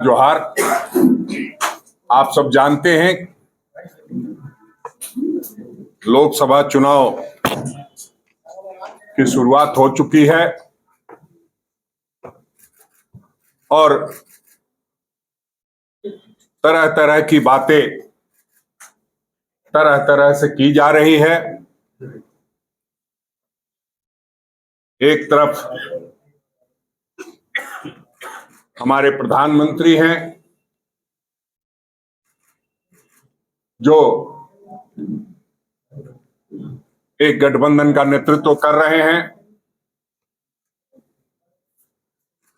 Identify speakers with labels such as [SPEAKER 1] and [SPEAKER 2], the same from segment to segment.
[SPEAKER 1] जोहार। आप सब जानते हैं लोकसभा चुनाव की शुरुआत हो चुकी है और तरह तरह की बातें तरह तरह से की जा रही है। एक तरफ हमारे प्रधानमंत्री हैं जो एक गठबंधन का नेतृत्व कर रहे हैं।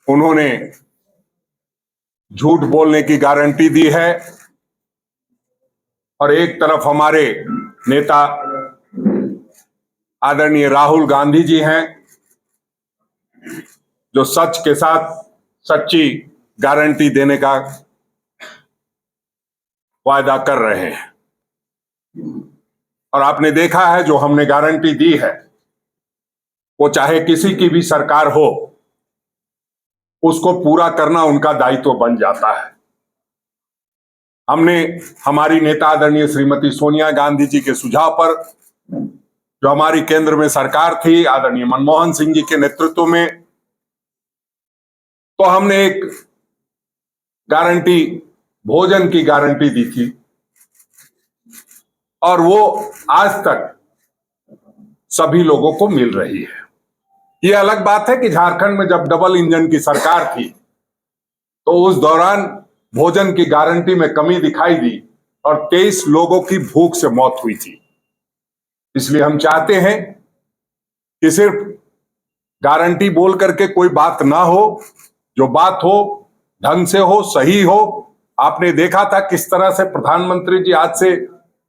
[SPEAKER 1] उन्होंने झूठ बोलने की गारंटी दी है और एक तरफ हमारे नेता आदरणीय राहुल गांधी जी हैं जो सच के साथ सच्ची गारंटी देने का वायदा कर रहे हैं। और आपने देखा है जो हमने गारंटी दी है वो चाहे किसी की भी सरकार हो उसको पूरा करना उनका दायित्व बन जाता है। हमने हमारी नेता आदरणीय श्रीमती सोनिया गांधी जी के सुझाव पर जो हमारी केंद्र में सरकार थी आदरणीय मनमोहन सिंह जी के नेतृत्व में, तो हमने एक गारंटी भोजन की गारंटी दी थी और वो आज तक सभी लोगों को मिल रही है। ये अलग बात है कि झारखंड में जब डबल इंजन की सरकार थी तो उस दौरान भोजन की गारंटी में कमी दिखाई दी और 23 लोगों की भूख से मौत हुई थी। इसलिए हम चाहते हैं कि सिर्फ गारंटी बोल करके कोई बात ना हो, जो बात हो ढंग से हो, सही हो। आपने देखा था किस तरह से प्रधानमंत्री जी आज से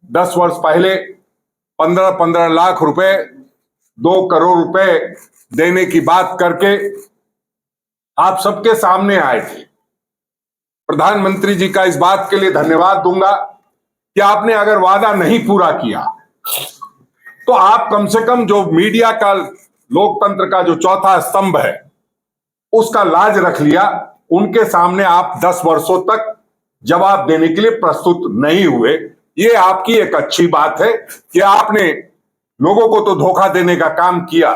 [SPEAKER 1] 10 वर्ष पहले 15-15 लाख रुपए 2 करोड़ रुपए देने की बात करके आप सबके सामने आए थे। प्रधानमंत्री जी का इस बात के लिए धन्यवाद दूंगा कि आपने अगर वादा नहीं पूरा किया तो आप कम से कम जो मीडिया का लोकतंत्र का जो चौथा स्तंभ है उसका लाज रख लिया। उनके सामने आप 10 वर्षों तक जवाब देने के लिए प्रस्तुत नहीं हुए। ये आपकी एक अच्छी बात है कि आपने लोगों को तो धोखा देने का काम किया,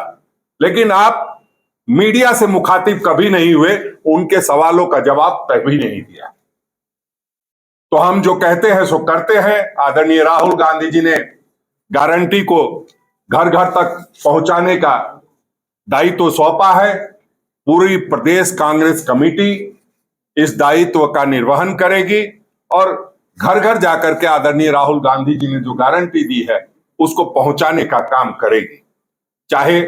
[SPEAKER 1] लेकिन आप मीडिया से मुखातिब कभी नहीं हुए, उनके सवालों का जवाब कभी नहीं दिया। तो हम जो कहते हैं सो करते हैं। आदरणीय राहुल गांधी जी ने गारंटी को घर घर तक पहुंचाने का दायित्व सौंपा है। पूरी प्रदेश कांग्रेस कमेटी इस दायित्व का निर्वहन करेगी और घर घर जाकर के आदरणीय राहुल गांधी जी ने जो गारंटी दी है उसको पहुंचाने का काम करेगी। चाहे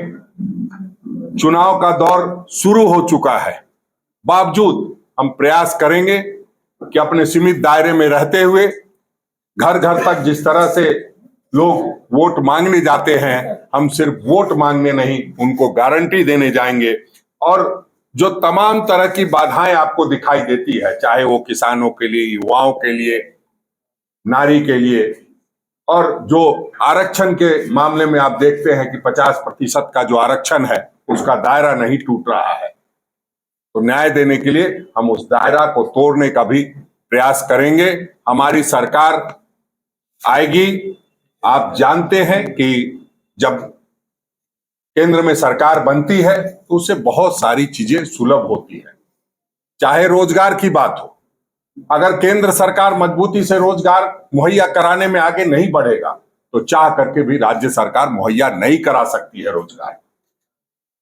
[SPEAKER 1] चुनाव का दौर शुरू हो चुका है, बावजूद हम प्रयास करेंगे कि अपने सीमित दायरे में रहते हुए घर घर तक जिस तरह से लोग वोट मांगने जाते हैं, हम सिर्फ वोट मांगने नहीं, उनको गारंटी देने जाएंगे। और जो तमाम तरह की बाधाएं आपको दिखाई देती है, चाहे वो किसानों के लिए, युवाओं के लिए, नारी के लिए, और जो आरक्षण के मामले में आप देखते हैं कि 50% का जो आरक्षण है उसका दायरा नहीं टूट रहा है, तो न्याय देने के लिए हम उस दायरा को तोड़ने का भी प्रयास करेंगे। हमारी सरकार आएगी। आप जानते हैं कि जब केंद्र में सरकार बनती है तो उससे बहुत सारी चीजें सुलभ होती है। चाहे रोजगार की बात हो, अगर केंद्र सरकार मजबूती से रोजगार मुहैया कराने में आगे नहीं बढ़ेगा तो चाह करके भी राज्य सरकार मुहैया नहीं करा सकती है रोजगार।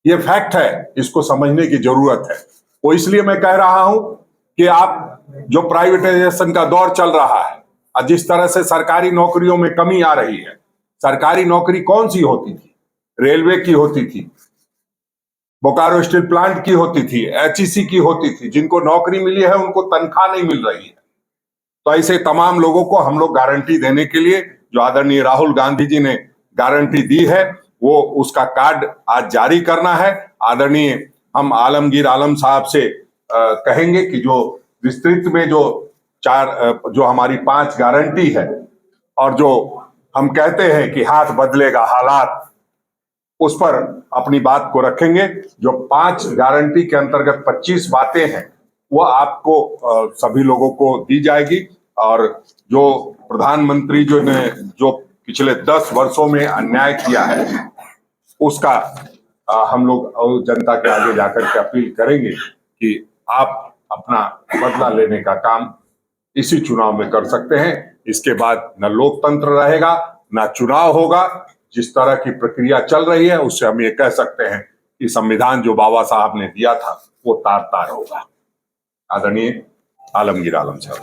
[SPEAKER 1] ये फैक्ट है, इसको समझने की जरूरत है। वो इसलिए मैं कह रहा हूं कि आप जो प्राइवेटाइजेशन का दौर चल रहा है और जिस तरह से सरकारी नौकरियों में कमी आ रही है, सरकारी नौकरी कौन सी होती थी? रेलवे की होती थी, बोकारो स्टील प्लांट की होती थी, एचईसी की होती थी। जिनको नौकरी मिली है उनको तनख्वाह नहीं मिल रही है। तो ऐसे तमाम लोगों को हम लोग गारंटी देने के लिए जो आदरणीय राहुल गांधी जी ने गारंटी दी है वो उसका कार्ड आज जारी करना है। आदरणीय हम आलमगीर आलम साहब से कहेंगे कि जो विस्तृत में जो हमारी 5 गारंटी है और जो हम कहते हैं कि हाथ बदलेगा हालात, उस पर अपनी बात को रखेंगे। जो 5 गारंटी के अंतर्गत 25 बातें हैं वो आपको सभी लोगों को दी जाएगी। और जो प्रधानमंत्री जो पिछले 10 वर्षों में अन्याय किया है उसका हम लोग जनता के आगे जाकर के अपील करेंगे कि आप अपना बदला लेने का काम इसी चुनाव में कर सकते हैं। इसके बाद न लोकतंत्र रहेगा न चुनाव होगा। जिस तरह की प्रक्रिया चल रही है उससे हम ये कह सकते हैं कि संविधान जो बाबा साहब ने दिया था वो तार तार होगा। आदरणीय आलमगीर आलम साहब।